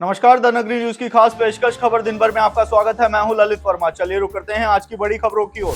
नमस्कार, द नगरी न्यूज की खास पेशकश खबर दिन भर में आपका स्वागत है। मैं हूं ललित वर्मा। चलिए रुक करते हैं आज की बड़ी खबरों की ओर।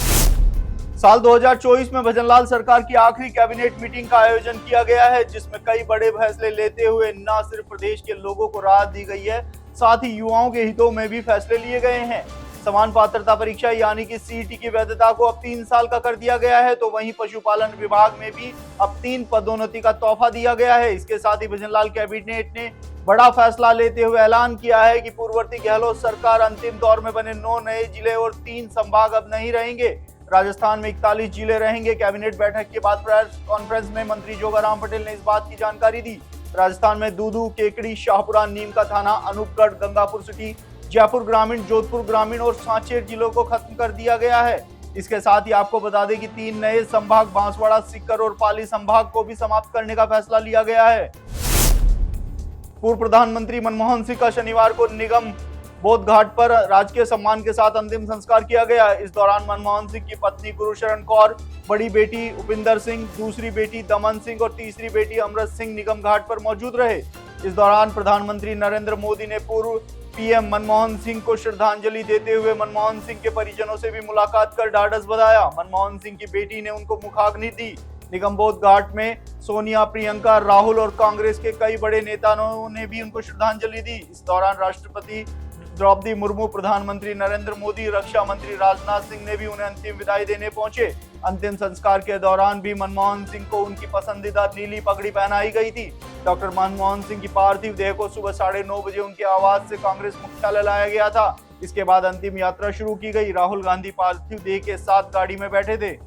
साल 2024 में भजनलाल सरकार की आखिरी कैबिनेट मीटिंग का आयोजन किया गया है, जिसमें कई बड़े फैसले लेते हुए न सिर्फ प्रदेश के लोगों को राहत दी गई है, साथ ही युवाओं के हितों में भी फैसले लिए गए हैं। समान पात्रता परीक्षा यानी कि सीईटी की वैधता को अब 3 साल का कर दिया गया है, तो वहीं पशुपालन विभाग में भी अब 3 पदोन्नति का तोहफा दिया गया है। इसके साथ ही भजनलाल कैबिनेट ने बड़ा फैसला लेते हुए ऐलान किया है कि पूर्ववर्ती गहलोत सरकार अंतिम दौर में बने 9 नए जिले और 3 संभाग अब नहीं रहेंगे। राजस्थान में 41 जिले रहेंगे। कैबिनेट बैठक के बाद प्रेस कॉन्फ्रेंस में मंत्री जोगाराम पटेल ने इस बात की जानकारी दी। राजस्थान में दूदू, केकड़ी, शाहपुरा, नीमका थाना, अनूपगढ़, गंगापुर सिटी, जयपुर ग्रामीण, जोधपुर ग्रामीण और सांचेर जिलों को खत्म कर दिया गया है। इसके साथ ही आपको बता दें कि 3 नए संभाग बांसवाड़ा, सीकर और पाली संभाग को भी समाप्त करने का फैसला लिया गया है। पूर्व प्रधानमंत्री मनमोहन सिंह का शनिवार को निगम बोध घाट पर राजकीय सम्मान के साथ अंतिम संस्कार किया गया। इस दौरान मनमोहन सिंह की पत्नी गुरुशरण कौर, बड़ी बेटी उपिंदर सिंह, दूसरी बेटी दमन सिंह और तीसरी बेटी अमृत सिंह निगम घाट पर मौजूद रहे। इस दौरान प्रधानमंत्री नरेंद्र मोदी ने पूर्व पीएम मनमोहन सिंह को श्रद्धांजलि देते हुए मनमोहन सिंह के परिजनों से भी मुलाकात कर ढाढ़स बंधाया। मनमोहन सिंह की बेटी ने उनको मुखाग्नि दी। निगम बोध घाट में सोनिया, प्रियंका, राहुल और कांग्रेस के कई बड़े नेताओं ने भी उनको श्रद्धांजलि दी। इस दौरान राष्ट्रपति द्रौपदी मुर्मू, प्रधानमंत्री नरेंद्र मोदी, रक्षा मंत्री राजनाथ सिंह ने भी उन्हें अंतिम विदाई देने पहुंचे। अंतिम संस्कार के दौरान भी मनमोहन सिंह को उनकी पसंदीदा नीली पगड़ी पहनाई गई थी। डॉक्टर मनमोहन सिंह की पार्थिव देह को सुबह 9:30 बजे उनके आवास से कांग्रेस मुख्यालय लाया गया था। इसके बाद अंतिम यात्रा शुरू की गई। राहुल गांधी पार्थिव देह के साथ गाड़ी में बैठे थे।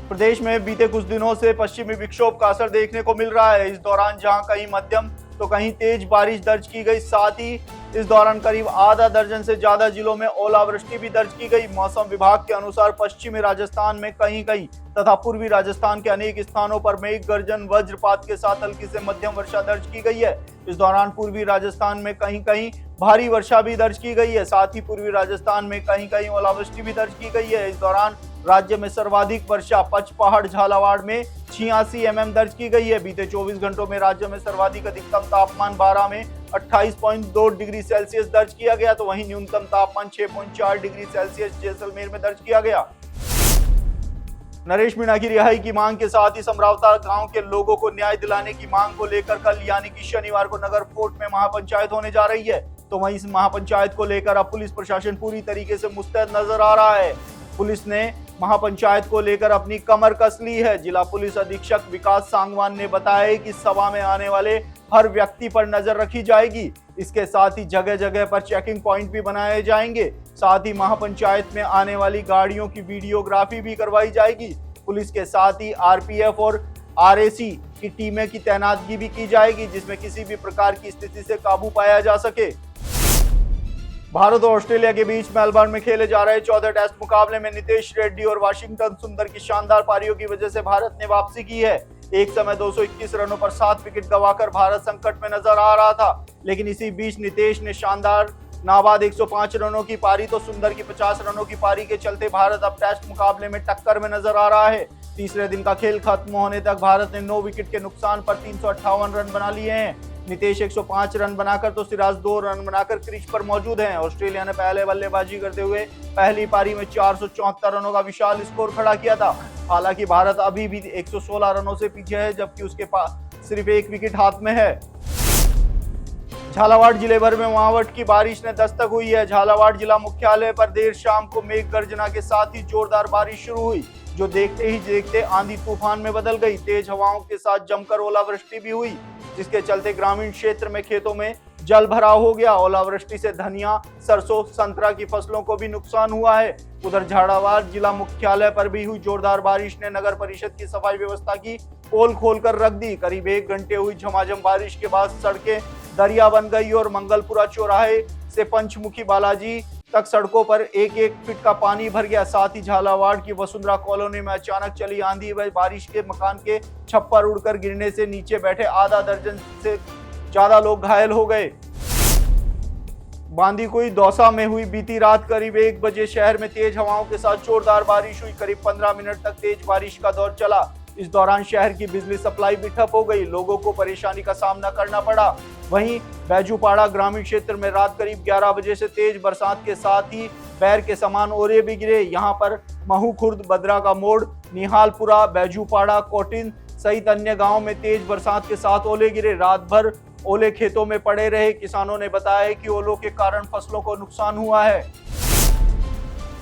प्रदेश में बीते कुछ दिनों से पश्चिमी विक्षोभ का असर देखने को मिल रहा है। इस दौरान जहां कहीं मध्यम तो कहीं तेज बारिश दर्ज की गई। साथ ही इस दौरान करीब आधा दर्जन से ज्यादा जिलों में ओलावृष्टि भी दर्ज की गई। मौसम विभाग के अनुसार पश्चिमी राजस्थान में कहीं कहीं तथा पूर्वी राजस्थान के अनेक स्थानों पर मेघ गर्जन, वज्रपात के साथ हल्की से मध्यम वर्षा दर्ज की गई है। इस दौरान पूर्वी राजस्थान में कहीं कहीं भारी वर्षा भी दर्ज की गई है। साथ ही पूर्वी राजस्थान में कहीं कहीं ओलावृष्टि भी दर्ज की गई है। इस दौरान राज्य में सर्वाधिक वर्षा पचपहाड़, झालावाड़ में 86 mm दर्ज की गई है। बीते 24 घंटों में राज्य में सर्वाधिक अधिकतम तापमान 12 में 28.2 डिग्री सेल्सियस दर्ज किया गया, तो वहीं न्यूनतम तापमान 6.4 डिग्री सेल्सियस जैसलमेर में दर्ज किया गया। नरेश मीणा की रिहाई की मांग के साथ ही समरावता गांव के लोगों को न्याय दिलाने की मांग को लेकर कल यानी कि शनिवार को नगर फोर्ट में महापंचायत होने जा रही है, तो वहीं इस महापंचायत को लेकर अब पुलिस प्रशासन पूरी तरीके से मुस्तैद नजर आ रहा है। पुलिस ने महापंचायत को लेकर अपनी कमर कस ली है। जिला पुलिस अधीक्षक विकास सांगवान ने बताया कि सभा में आने वाले हर व्यक्ति पर नजर रखी जाएगी। इसके साथ ही जगह जगह पर चेकिंग पॉइंट भी बनाए जाएंगे। साथ ही महापंचायत में आने वाली गाड़ियों की वीडियोग्राफी भी करवाई जाएगी। पुलिस के साथ ही आरपीएफ और आरएसी की टीमें की तैनातगी भी की जाएगी, जिसमें किसी भी प्रकार की स्थिति से काबू पाया जा सके। भारत और ऑस्ट्रेलिया के बीच मेलबर्न में खेले जा रहे 14 टेस्ट मुकाबले में नितेश रेड्डी और वाशिंगटन सुंदर की शानदार पारियों की वजह से भारत ने वापसी की है। एक समय 221 रनों पर 7 विकेट गंवाकर भारत संकट में नजर आ रहा था, लेकिन इसी बीच नितेश ने शानदार नाबाद 105 रनों की पारी तो सुंदर की 50 रनों की पारी के चलते भारत अब टेस्ट मुकाबले में टक्कर में नजर आ रहा है। तीसरे दिन का खेल खत्म होने तक भारत ने 9 विकेट के नुकसान पर 358 रन बना लिए हैं। नितेश 105 रन बनाकर तो सिराज 2 रन बनाकर क्रीज पर मौजूद हैं। ऑस्ट्रेलिया ने पहले बल्लेबाजी करते हुए पहली पारी में 474 रनों का विशाल स्कोर खड़ा किया था। हालांकि भारत अभी भी 116 रनों से पीछे है, जबकि उसके पास सिर्फ 1 विकेट हाथ में है। झालावाड़ जिले भर में मावठ की बारिश ने दस्तक हुई है। झालावाड़ जिला मुख्यालय पर देर शाम को मेघ गर्जना के साथ ही जोरदार बारिश शुरू हुई, जो देखते ही देखते आंधी तूफान में बदल गई। तेज हवाओं के साथ जमकर ओलावृष्टि भी हुई, जिसके चलते ग्रामीण क्षेत्र में खेतों में जल भराव हो गया। ओलावृष्टि से धनिया, सरसों, संतरा की फसलों को भी नुकसान हुआ है। उधर झालावाड़ जिला मुख्यालय पर भी हुई जोरदार बारिश ने नगर परिषद की सफाई व्यवस्था की पोल खोलकर रख दी। करीब 1 घंटे हुई झमाझम बारिश के बाद सड़कें दरिया बन गई और मंगलपुरा चौराहे से पंचमुखी बालाजी तक सड़कों पर 1-1 फीट का पानी भर गया। साथ ही झालावाड़ की वसुंधरा कॉलोनी में अचानक चली आंधी व बारिश के मकान के छप्पर उड़कर गिरने से नीचे बैठे आधा दर्जन से ज्यादा लोग घायल हो गए। बांदीकुई दौसा में हुई बीती रात करीब 1 बजे शहर में तेज हवाओं के साथ जोरदार बारिश हुई। करीब 15 मिनट तक तेज बारिश का दौर चला। इस दौरान शहर की बिजली सप्लाई भी ठप हो गई, लोगों को परेशानी का सामना करना पड़ा। वहीं बैजूपाड़ा ग्रामीण क्षेत्र में रात करीब 11 बजे से तेज बरसात के साथ ही बैर के समान ओले भी गिरे। यहाँ पर महू खुर्द, बद्रा का मोड़, निहालपुरा, बैजूपाड़ा, कोटिन सहित अन्य गांवों में तेज बरसात के साथ ओले गिरे। रात भर ओले खेतों में पड़े रहे। किसानों ने बताया कि ओलों के कारण फसलों को नुकसान हुआ है।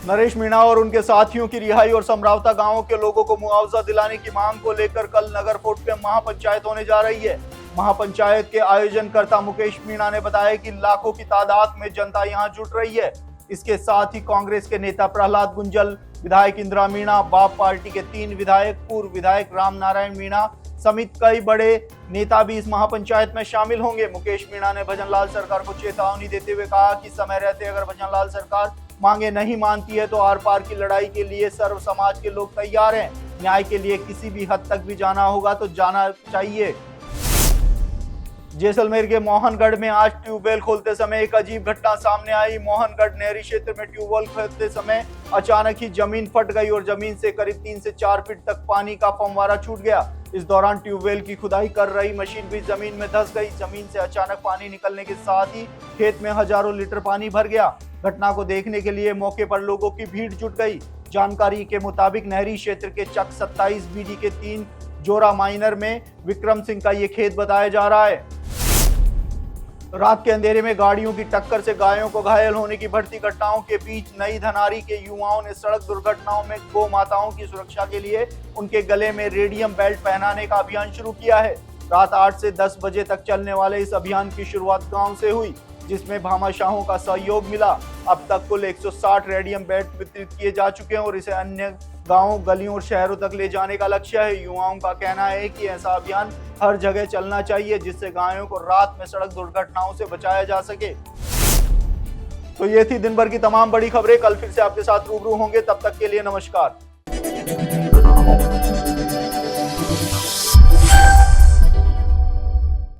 नरेश मीणा और उनके साथियों की रिहाई और समरावता गांवों के लोगों को मुआवजा दिलाने की मांग को लेकर कल नगर फोर्ट में महापंचायत होने जा रही है। महापंचायत के आयोजनकर्ता मुकेश मीणा ने बताया कि लाखों की तादाद में जनता यहां जुट रही है। इसके साथ ही कांग्रेस के नेता प्रहलाद गुंजल, विधायक इंदिरा मीणा, बाप पार्टी के 3 विधायक, पूर्व विधायक राम नारायण मीणा समेत कई बड़े नेता भी इस महापंचायत में शामिल होंगे। मुकेश मीणा ने भजनलाल सरकार को चेतावनी देते हुए कहा कि समय रहते अगर भजनलाल सरकार मांगे नहीं मानती है तो आर पार की लड़ाई के लिए सर्व समाज के लोग तैयार हैं। न्याय के लिए किसी भी हद तक भी जाना होगा तो जाना चाहिए। जैसलमेर के मोहनगढ़ में आज ट्यूबवेल खोलते समय एक अजीब घटना सामने आई। मोहनगढ़ नहरी क्षेत्र में ट्यूबवेल खोलते समय अचानक ही जमीन फट गई और जमीन से करीब 3 से 4 फीट तक पानी का फव्वारा छूट गया। इस दौरान ट्यूबवेल की खुदाई कर रही मशीन भी जमीन में धंस गई। जमीन से अचानक पानी निकलने के साथ ही खेत में हजारों लीटर पानी भर गया। घटना को देखने के लिए मौके पर लोगों की भीड़ जुट गई। जानकारी के मुताबिक नहरी क्षेत्र के चक 27 बीडी के 3 जोरा माइनर में विक्रम सिंह का ये खेत बताया जा रहा है। रात के अंधेरे में गाड़ियों की टक्कर से गायों को घायल होने की बढ़ती घटनाओं के बीच नई धनारी के युवाओं ने सड़क दुर्घटनाओं में गौ माताओं की सुरक्षा के लिए उनके गले में रेडियम बेल्ट पहनाने का अभियान शुरू किया है। रात 8 से 10 बजे तक चलने वाले इस अभियान की शुरुआत गांव से हुई, जिसमें भामाशाहों का सहयोग मिला। अब तक कुल 160 रेडियम बेल्ट वितरित किए जा चुके हैं और इसे अन्य गांवों, गलियों और शहरों तक ले जाने का लक्ष्य है। युवाओं का कहना है कि ऐसा अभियान हर जगह चलना चाहिए जिससे गायों को रात में सड़क दुर्घटनाओं से बचाया जा सके। तो ये थी दिन भर की तमाम बड़ी खबरें। कल फिर से आपके साथ रूबरू होंगे, तब तक के लिए नमस्कार।